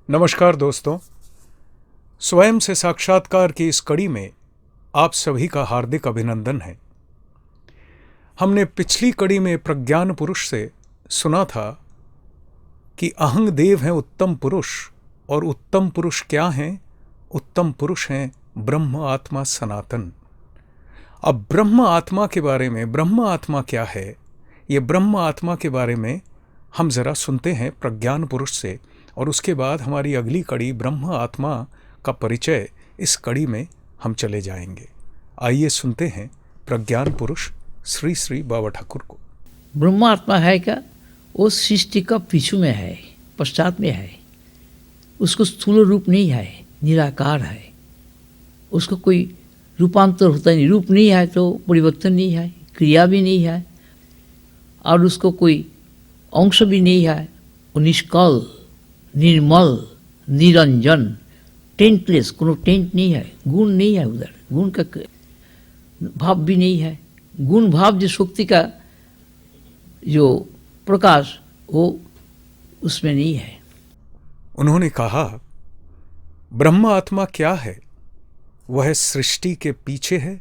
नमस्कार दोस्तों, स्वयं से साक्षात्कार की इस कड़ी में आप सभी का हार्दिक अभिनंदन है। हमने पिछली कड़ी में प्रज्ञान पुरुष से सुना था कि अहंग देव हैं उत्तम पुरुष, और उत्तम पुरुष क्या हैं? उत्तम पुरुष हैं ब्रह्म आत्मा सनातन। अब ब्रह्म आत्मा के बारे में, ब्रह्म आत्मा क्या है, ये ब्रह्म आत्मा के बारे में हम जरा सुनते हैं प्रज्ञान पुरुष से, और उसके बाद हमारी अगली कड़ी ब्रह्म आत्मा का परिचय, इस कड़ी में हम चले जाएंगे। आइए सुनते हैं प्रज्ञान पुरुष श्री श्री बाबा ठाकुर को। ब्रह्म आत्मा है क्या? वो सृष्टि का पीछू में है, पश्चात में है। उसको स्थूल रूप नहीं है, निराकार है। उसको कोई रूपांतर होता नहीं, रूप नहीं है तो परिवर्तन नहीं है, क्रिया भी नहीं है, और उसको कोई अंश भी नहीं है। वो निष्कल, निर्मल, निरंजन, टेंटलेस, कोनो टेंट नहीं है, गुण नहीं है, उधर गुण का भाव भी नहीं है। गुण भाव जो शक्ति का जो प्रकाश, वो उसमें नहीं है। उन्होंने कहा, ब्रह्म आत्मा क्या है? वह सृष्टि के पीछे है,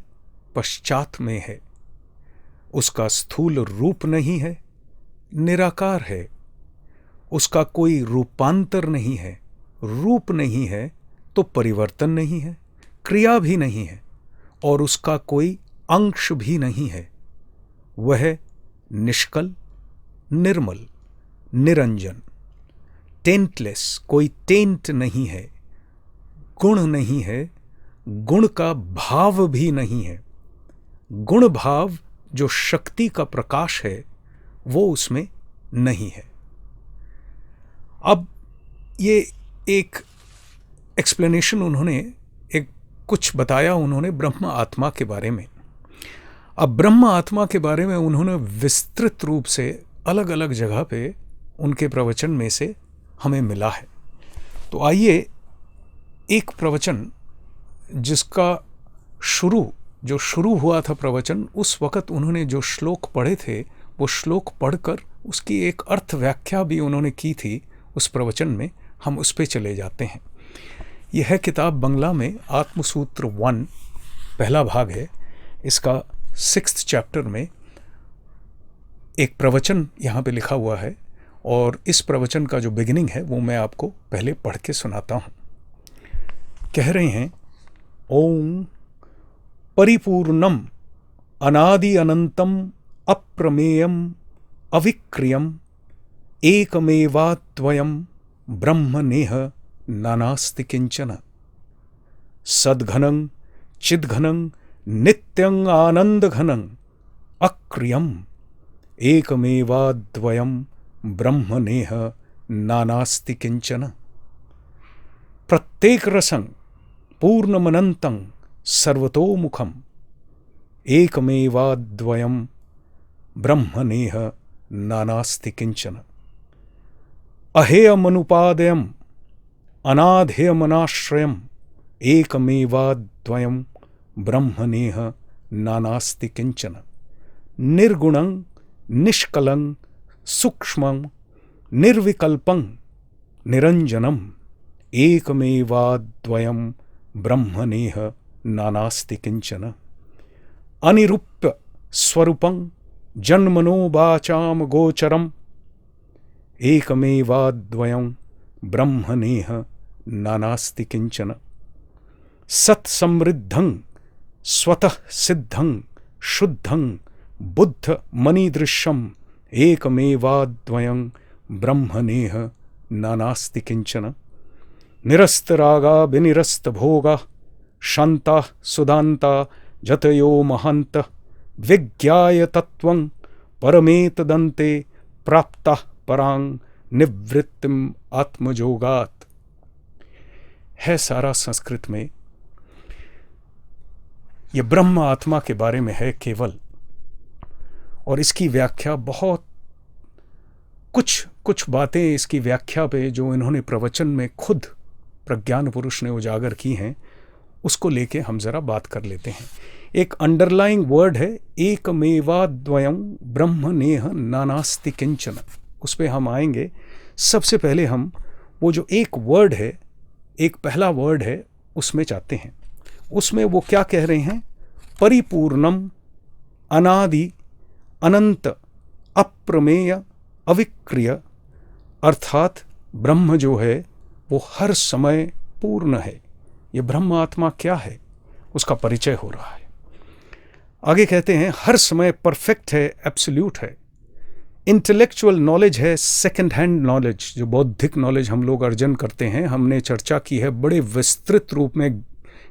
पश्चात में है। उसका स्थूल रूप नहीं है, निराकार है। उसका कोई रूपांतर नहीं है, रूप नहीं है तो परिवर्तन नहीं है, क्रिया भी नहीं है, और उसका कोई अंश भी नहीं है। वह निष्कल, निर्मल, निरंजन, टेंटलेस, कोई टेंट नहीं है, गुण नहीं है, गुण का भाव भी नहीं है। गुण भाव जो शक्ति का प्रकाश है, वो उसमें नहीं है। अब ये एक एक्सप्लेनेशन उन्होंने, एक कुछ बताया उन्होंने ब्रह्म आत्मा के बारे में। अब ब्रह्म आत्मा के बारे में उन्होंने विस्तृत रूप से अलग अलग जगह पे उनके प्रवचन में से हमें मिला है। तो आइए एक प्रवचन जिसका जो शुरू हुआ था प्रवचन, उस वक़्त उन्होंने जो श्लोक पढ़े थे, वो श्लोक पढ़कर उसकी एक अर्थ व्याख्या भी उन्होंने की थी उस प्रवचन में। हम उस पे चले जाते हैं। यह है किताब बंगला में आत्मसूत्र 1, पहला भाग है। इसका 6th चैप्टर में एक प्रवचन यहाँ पे लिखा हुआ है, और इस प्रवचन का जो बिगिनिंग है वो मैं आपको पहले पढ़ के सुनाता हूँ। कह रहे हैं, ओम परिपूर्णम अनादि अनंतम अप्रमेयम अविक्रियम एकमेवाद्वयम ब्रह्म नेह नानास्ति किंचन सद्घनं चिद्घनं नित्यं आनंदघनं अक्रियम एकमेवाद्वयम ब्रह्म नेह नानास्ति किंचन प्रत्येक रसं पूर्णमनंतं सर्वतोमुखम एकमेवाद्वयम ब्रह्म नेह नानास्ति किंचन अहेयमनुपादेयम अनाधेयमनाश्रयम एकमेवाद्वयम ब्रह्म नेह नानास्ति किंचन निर्गुणं निष्कलं सूक्ष्मं निर्विकल्पं निरंजनम एकमेवाद्वयम ब्रह्म नेह नानास्ति किंचन अनिरूप्य स्वरूपं जन्मनो वाचाम गोचरम एकमेवाद्वयं ब्रह्म नेह नानास्ति किंचन सत्समृद्धं स्वतः सिद्धं शुद्धं बुद्ध मनीदृश्यम एकमेवाद्वयं ब्रह्म नेह नानास्ति किंचन निरस्तरागा विनिरस्त भोगा शांता सुदांता जतयो महंत विज्ञाय तत्वं परमेतदन्ते प्राप्ता परांग निवृत्तिम आत्मयोगात। है सारा संस्कृत में। यह ब्रह्म आत्मा के बारे में है केवल, और इसकी व्याख्या बहुत कुछ बातें इसकी व्याख्या पे जो इन्होंने प्रवचन में खुद प्रज्ञान पुरुष ने उजागर की हैं, उसको लेके हम जरा बात कर लेते हैं। एक अंडरलाइंग वर्ड है एकमेवाद्वयं ब्रह्म नेह नानास्ति किंचन, उस पे हम आएंगे। सबसे पहले हम वो जो एक वर्ड है, एक पहला वर्ड है, उसमें चाहते हैं। उसमें वो क्या कह रहे हैं? परिपूर्णम, अनादि, अनंत, अप्रमेय, अविक्रिय, अर्थात ब्रह्म जो है वो हर समय पूर्ण है। ये ब्रह्म आत्मा क्या है, उसका परिचय हो रहा है। आगे कहते हैं हर समय परफेक्ट है, एब्सोल्यूट है। इंटेलेक्चुअल नॉलेज है, सेकंड हैंड नॉलेज, जो बौद्धिक नॉलेज हम लोग अर्जन करते हैं। हमने चर्चा की है बड़े विस्तृत रूप में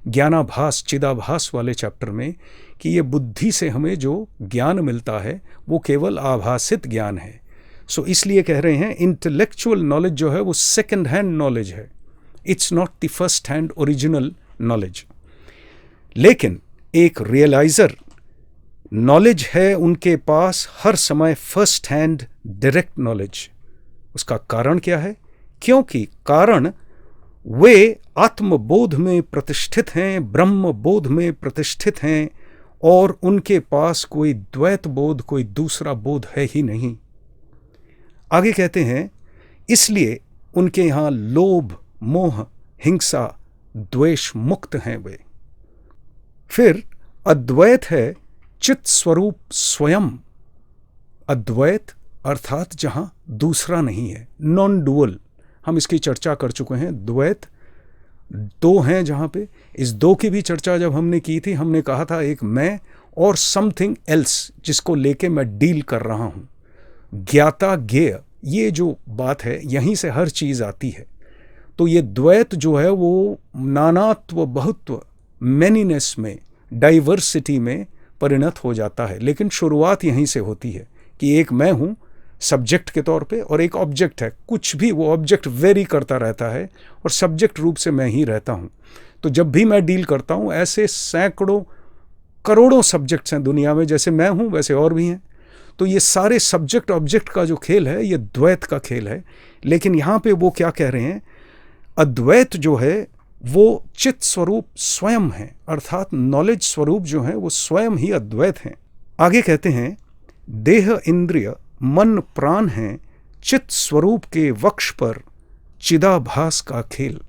ज्ञानाभास, चिदाभास वाले चैप्टर में, कि ये बुद्धि से हमें जो ज्ञान मिलता है वो केवल आभासित ज्ञान है। सो इसलिए कह रहे हैं इंटेलेक्चुअल नॉलेज जो है वो सेकंड हैंड नॉलेज है, it's not the first hand original knowledge. लेकिन एक रियलाइजर नॉलेज है उनके पास हर समय फर्स्ट हैंड डायरेक्ट नॉलेज। उसका कारण क्या है? क्योंकि कारण वे आत्मबोध में प्रतिष्ठित हैं, ब्रह्म बोध में प्रतिष्ठित हैं, और उनके पास कोई द्वैत बोध, कोई दूसरा बोध है ही नहीं। आगे कहते हैं इसलिए उनके यहां लोभ, मोह, हिंसा, द्वेष मुक्त हैं वे। फिर अद्वैत है चित स्वरूप स्वयं। अद्वैत अर्थात जहां दूसरा नहीं है, नॉन डुअल। हम इसकी चर्चा कर चुके हैं। द्वैत दो हैं जहां पे, इस दो की भी चर्चा जब हमने की थी, हमने कहा था एक मैं और समथिंग एल्स जिसको लेके मैं डील कर रहा हूं। ज्ञाता ज्ञेय, ये जो बात है यहीं से हर चीज आती है। तो ये द्वैत जो है वो नानात्व, बहुत्व, मैनीनेस में, डाइवर्सिटी में परिणत हो जाता है। लेकिन शुरुआत यहीं से होती है कि एक मैं हूं सब्जेक्ट के तौर पे और एक ऑब्जेक्ट है। कुछ भी वो ऑब्जेक्ट वेरी करता रहता है और सब्जेक्ट रूप से मैं ही रहता हूं। तो जब भी मैं डील करता हूं, ऐसे सैकड़ों करोड़ों सब्जेक्ट्स हैं दुनिया में, जैसे मैं हूं वैसे और भी हैं। तो ये सारे सब्जेक्ट ऑब्जेक्ट का जो खेल है ये द्वैत का खेल है। लेकिन यहां पे वो क्या कह रहे हैं? अद्वैत जो है वो चित स्वरूप स्वयं है, अर्थात नॉलेज स्वरूप जो है वो स्वयं ही अद्वैत हैं। आगे कहते हैं देह, इंद्रिय, मन, प्राण हैं चित स्वरूप के वक्ष पर चिदाभास का खेल।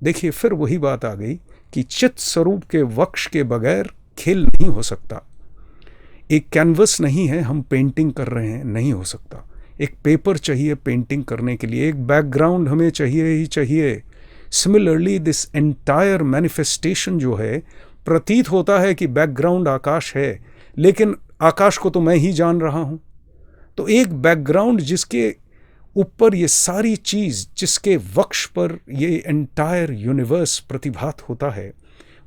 देखिए फिर वही बात आ गई कि चित स्वरूप के वक्ष के बगैर खेल नहीं हो सकता। एक कैनवस नहीं है, हम पेंटिंग कर रहे हैं, नहीं हो सकता। एक पेपर चाहिए पेंटिंग करने के लिए, एक बैकग्राउंड हमें चाहिए ही चाहिए। सिमिलरली दिस एंटायर मैनिफेस्टेशन जो है, प्रतीत होता है कि बैकग्राउंड आकाश है, लेकिन आकाश को तो मैं ही जान रहा हूं। तो एक बैकग्राउंड जिसके ऊपर ये सारी चीज, जिसके वक्ष पर ये एंटायर यूनिवर्स प्रतिभात होता है,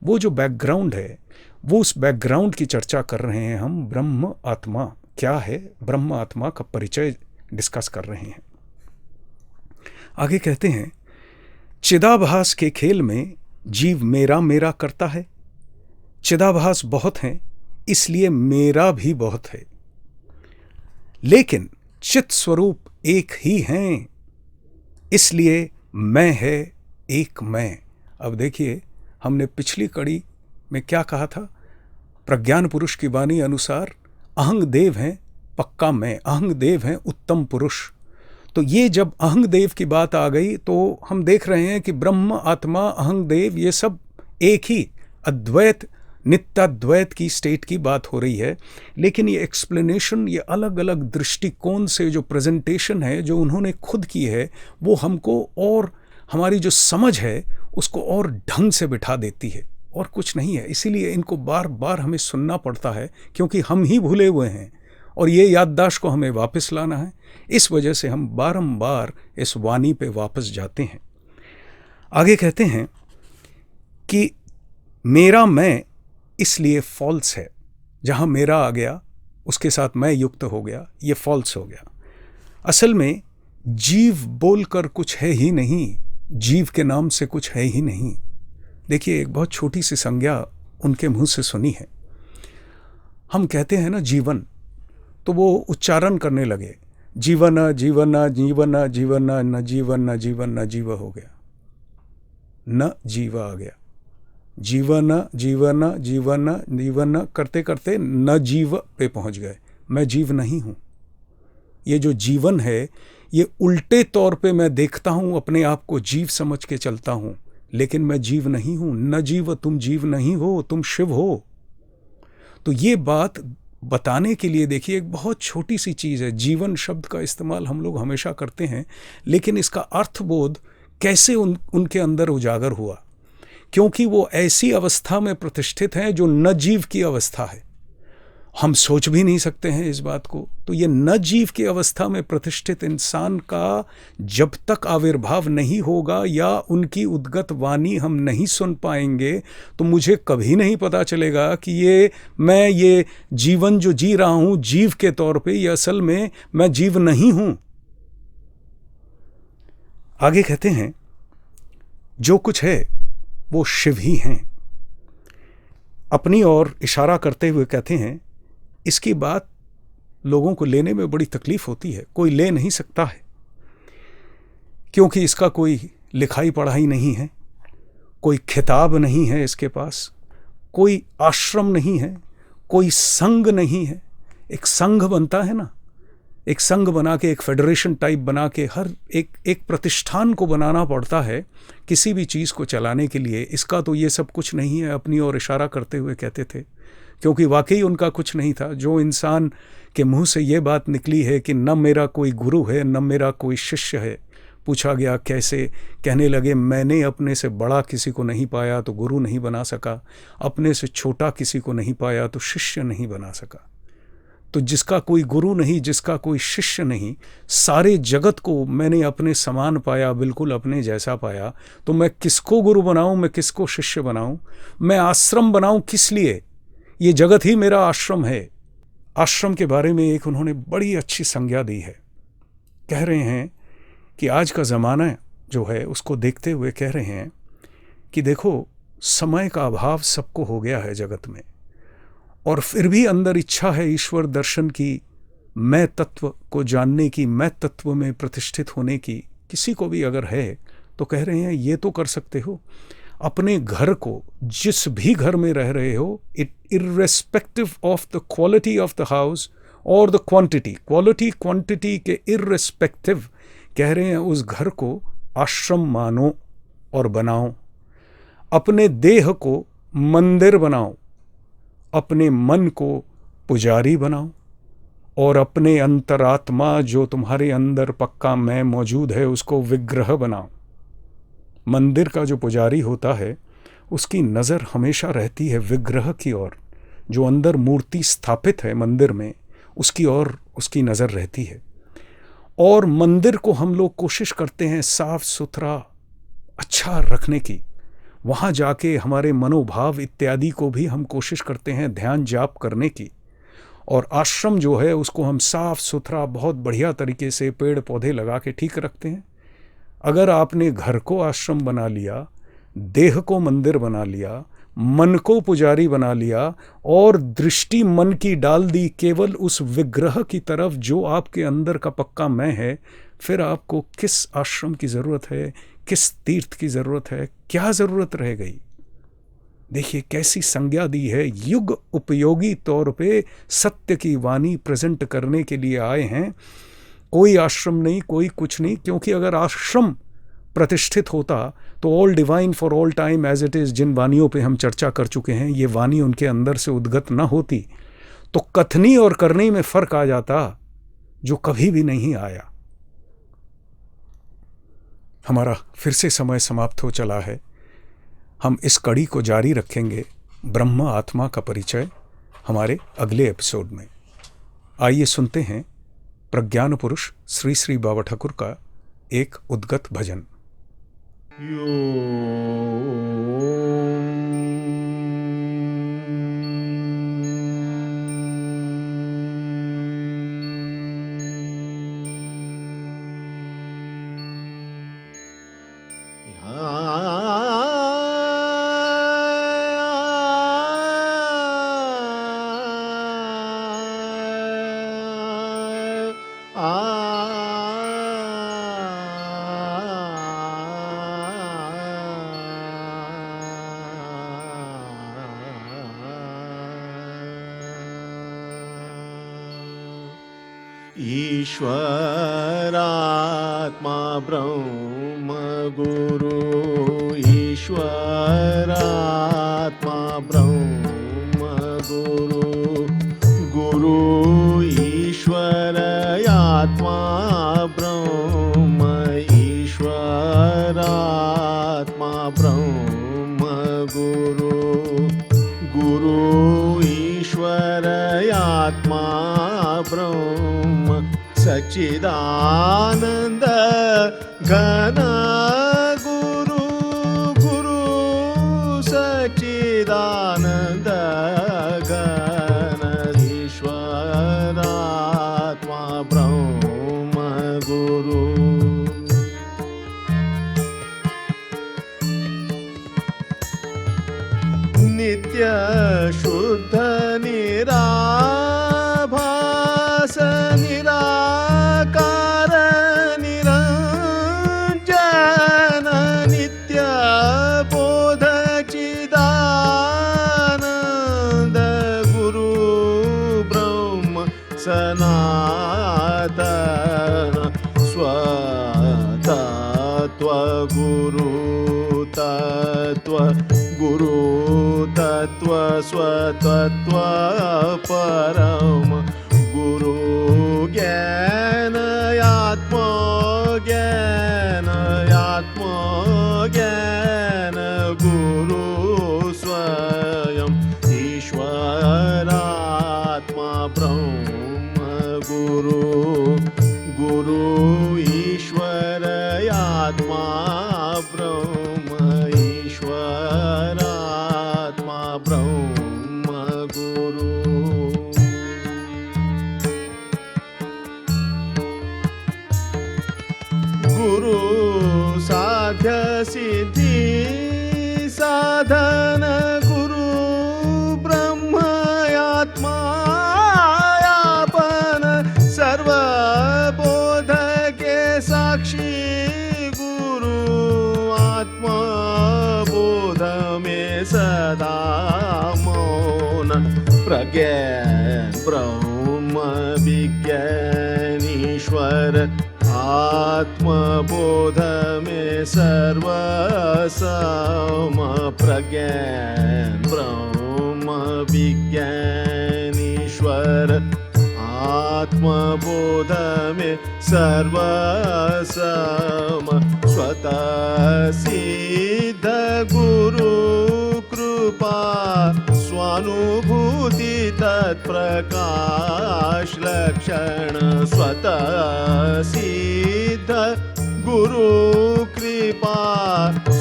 वो जो बैकग्राउंड है, वो उस बैकग्राउंड की चर्चा कर रहे हैं हम। ब्रह्म आत्मा क्या है, ब्रह्म आत्मा का परिचय डिस्कस कर रहे हैं। आगे कहते हैं चिदाभास के खेल में जीव मेरा मेरा करता है। चिदाभास बहुत हैं, इसलिए मेरा भी बहुत है। लेकिन चित स्वरूप एक ही हैं, इसलिए मैं है एक मैं। अब देखिए हमने पिछली कड़ी में क्या कहा था? प्रज्ञान पुरुष की वाणी अनुसार अहंग देव हैं पक्का मैं, अहंग देव हैं उत्तम पुरुष। तो ये जब अहंग देव की बात आ गई तो हम देख रहे हैं कि ब्रह्म, आत्मा, अहंग देव ये सब एक ही अद्वैत, नित्याद्वैत की स्टेट की बात हो रही है। लेकिन ये एक्सप्लेनेशन, ये अलग अलग दृष्टिकोण से जो प्रेजेंटेशन है जो उन्होंने खुद की है, वो हमको और हमारी जो समझ है उसको और ढंग से बिठा देती है, और कुछ नहीं है। इसीलिए इनको बार बार हमें सुनना पड़ता है, क्योंकि हम ही भूले हुए हैं और ये याददाश्त को हमें वापस लाना है। इस वजह से हम बारंबार इस वाणी पे वापस जाते हैं। आगे कहते हैं कि मेरा मैं इसलिए फॉल्स है। जहां मेरा आ गया उसके साथ मैं युक्त हो गया, ये फॉल्स हो गया। असल में जीव बोलकर कुछ है ही नहीं, जीव के नाम से कुछ है ही नहीं। देखिए एक बहुत छोटी सी संज्ञा उनके मुंह से सुनी है। हम कहते हैं ना जीवन, तो वो उच्चारण करने लगे जीवन जीवन जीवन जीवन न जीवन न जीवन न जीव हो गया, न जीव आ गया। जीवन जीवन जीवन जीवन करते करते न जीव पे पहुंच गए। मैं जीव नहीं हूं। ये जो जीवन है ये उल्टे तौर पे मैं देखता हूं, अपने आप को जीव समझ के चलता हूं, लेकिन मैं जीव नहीं हूं। न जीव तुम जीव नहीं हो, तुम शिव हो। तो ये बात बताने के लिए देखिए, एक बहुत छोटी सी चीज़ है। जीवन शब्द का इस्तेमाल हम लोग हमेशा करते हैं, लेकिन इसका अर्थबोध कैसे उनके अंदर उजागर हुआ? क्योंकि वो ऐसी अवस्था में प्रतिष्ठित हैं जो न जीव की अवस्था है। हम सोच भी नहीं सकते हैं इस बात को। तो ये न जीव की अवस्था में प्रतिष्ठित इंसान का जब तक आविर्भाव नहीं होगा या उनकी उद्गत वाणी हम नहीं सुन पाएंगे, तो मुझे कभी नहीं पता चलेगा कि मैं ये जीवन जो जी रहा हूं जीव के तौर पे, ये असल में मैं जीव नहीं हूं। आगे कहते हैं, जो कुछ है वो शिव ही हैं। अपनी ओर इशारा करते हुए कहते हैं, इसकी बात लोगों को लेने में बड़ी तकलीफ होती है। कोई ले नहीं सकता है, क्योंकि इसका कोई लिखाई पढ़ाई नहीं है, कोई खिताब नहीं है इसके पास, कोई आश्रम नहीं है, कोई संघ नहीं है। एक संघ बनता है ना, एक संघ बना के, एक फेडरेशन टाइप बना के, हर एक प्रतिष्ठान को बनाना पड़ता है किसी भी चीज़ को चलाने के लिए। इसका तो ये सब कुछ नहीं है। अपनी ओर इशारा करते हुए कहते थे, क्योंकि वाकई उनका कुछ नहीं था। जो इंसान के मुंह से ये बात निकली है कि न मेरा कोई गुरु है, न मेरा कोई शिष्य है। पूछा गया कैसे? कहने लगे, मैंने अपने से बड़ा किसी को नहीं पाया तो गुरु नहीं बना सका, अपने से छोटा किसी को नहीं पाया तो शिष्य नहीं बना सका। तो जिसका कोई गुरु नहीं, जिसका कोई शिष्य नहीं, सारे जगत को मैंने अपने समान पाया, बिल्कुल अपने जैसा पाया, तो मैं किसको गुरु बनाऊं, मैं किसको शिष्य बनाऊं, मैं आश्रम बनाऊं किस लिए? ये जगत ही मेरा आश्रम है। आश्रम के बारे में एक उन्होंने बड़ी अच्छी संज्ञा दी है। कह रहे हैं कि आज का ज़माना जो है उसको देखते हुए कह रहे हैं कि देखो, समय का अभाव सबको हो गया है जगत में, और फिर भी अंदर इच्छा है ईश्वर दर्शन की, मैं तत्व को जानने की, मैं तत्व में प्रतिष्ठित होने की। किसी को भी अगर है तो कह रहे हैं ये तो कर सकते हो, अपने घर को, जिस भी घर में रह रहे हो, irrespective of the quality of the house और द क्वांटिटी, क्वालिटी क्वांटिटी के इर्रेस्पेक्टिव, कह रहे हैं उस घर को आश्रम मानो और बनाओ। अपने देह को मंदिर बनाओ, अपने मन को पुजारी बनाओ, और अपने अंतरात्मा जो तुम्हारे अंदर पक्का मैं मौजूद है उसको विग्रह बनाओ। मंदिर का जो पुजारी होता है उसकी नज़र हमेशा रहती है विग्रह की ओर। जो अंदर मूर्ति स्थापित है मंदिर में, उसकी ओर उसकी नज़र रहती है। और मंदिर को हम लोग कोशिश करते हैं साफ सुथरा अच्छा रखने की। वहाँ जाके हमारे मनोभाव इत्यादि को भी हम कोशिश करते हैं ध्यान जाप करने की। और आश्रम जो है उसको हम साफ सुथरा बहुत बढ़िया तरीके से पेड़ पौधे लगा के ठीक रखते हैं। अगर आपने घर को आश्रम बना लिया, देह को मंदिर बना लिया, मन को पुजारी बना लिया, और दृष्टि मन की डाल दी केवल उस विग्रह की तरफ जो आपके अंदर का पक्का मैं है, फिर आपको किस आश्रम की ज़रूरत है, किस तीर्थ की ज़रूरत है, क्या ज़रूरत रह गई? देखिए कैसी संज्ञा दी है। युग उपयोगी तौर पे सत्य की वाणी प्रेजेंट करने के लिए आए हैं। कोई आश्रम नहीं, कोई कुछ नहीं, क्योंकि अगर आश्रम प्रतिष्ठित होता तो all divine for all time as it is, जिन वानियों पे हम चर्चा कर चुके हैं, ये वाणी उनके अंदर से उद्गत न होती तो कथनी और करनी में फ़र्क आ जाता, जो कभी भी नहीं आया। हमारा फिर से समय समाप्त हो चला है। हम इस कड़ी को जारी रखेंगे, ब्रह्म आत्मा का परिचय, हमारे अगले एपिसोड में। आइए सुनते हैं प्रज्ञान पुरुष श्री श्री बाबा ठाकुर का एक उद्गत भजन। ईश्वरा ब्रह्म गुरु ईश्वरात्मा ब्रह्म गुरु गुरु ईश्वरात्मा ब्रह्म ईश्वरात्मा ब्रह्म गुरु गुरु ईश्वरात्मा ब्रह्म सच्चिदानंद घन गुरु गुरु सच्चिदानंद घन ईश्वरात्मा ब्रह्म गुरु नित्य शुद्ध निराभास निराकार निरंजन नित्य बोध चिदानंद गुरु ब्रह्म सनातन स्वतत्व गुरु तत्व गुरु तत्व स्वतत्व परम गुरु ज्ञान आत्मा ज्ञान आत्मा ज्ञान गुरु स्वयं ईश्वरात्मा ब्रह्म गुरु गुरु ईश्वर आत्मा ब्रह्म ईश्वरात्मा ब्रह्म गुरु गुरु साध्य सिद्धि साधन गुरु ब्रह्म आत्मा यापन सर्वबोध के साक्षी गुरु आत्मा बोध में सदा मौन प्रज्ञान ब्रह्म विज्ञान ईश्वर आत्मबोध में सर्वसम प्रज्ञान ब्रह्म विज्ञान ईश्वर आत्मबोध में सर्वसम स्वतः सिद्ध गुरु कृपा स्वानुभूति तत्प्रकाश लक्षण स्वतः सिद्ध गुरु कृपा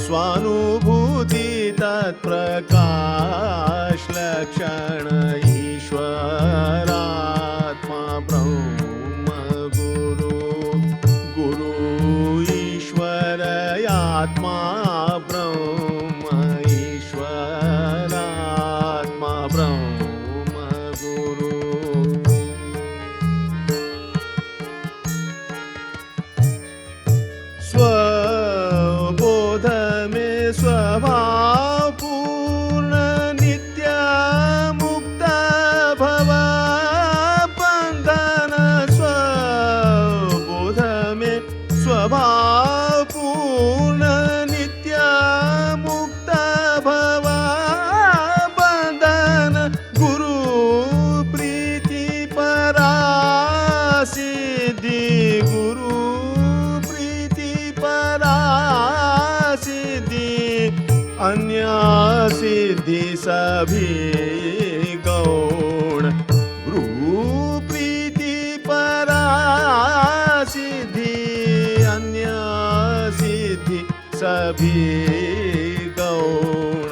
स्वानुभूति तत्प्रकाश लक्षण ईश्वरात्मा ब्रह्म गुरु गुरु ईश्वर आत्मा ब्रह्म ईश्वरात्मा ब्रह्म गुरु स्वबोध में स्वभाव पूर्ण नित्य मुक्त भव बंधन स्वबोध में स्वभाव पूर्ण नित्य मुक्त भव बंधन गुरु प्रीति परा सिद्धि गुरु प्रीति परा सिद्धि अन्य सिद्धि सभी गौण गुरु प्रीति परा सिद्धि अन्य सिद्धि सभी गौण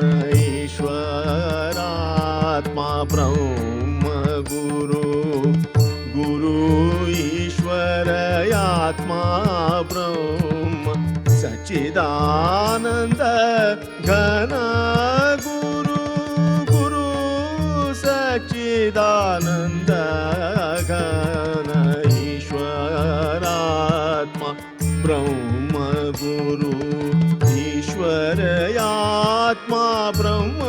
ईश्वरात्मा ब्रह्म गुरु गुरु ईश्वर आत्मा ब्रह्म सच्चिदानंद घन गुरु गुरु सच्चिदानंद घन ईश्वरात्मा ब्रह्म गुरु ईश्वर आत्मा ब्रह्म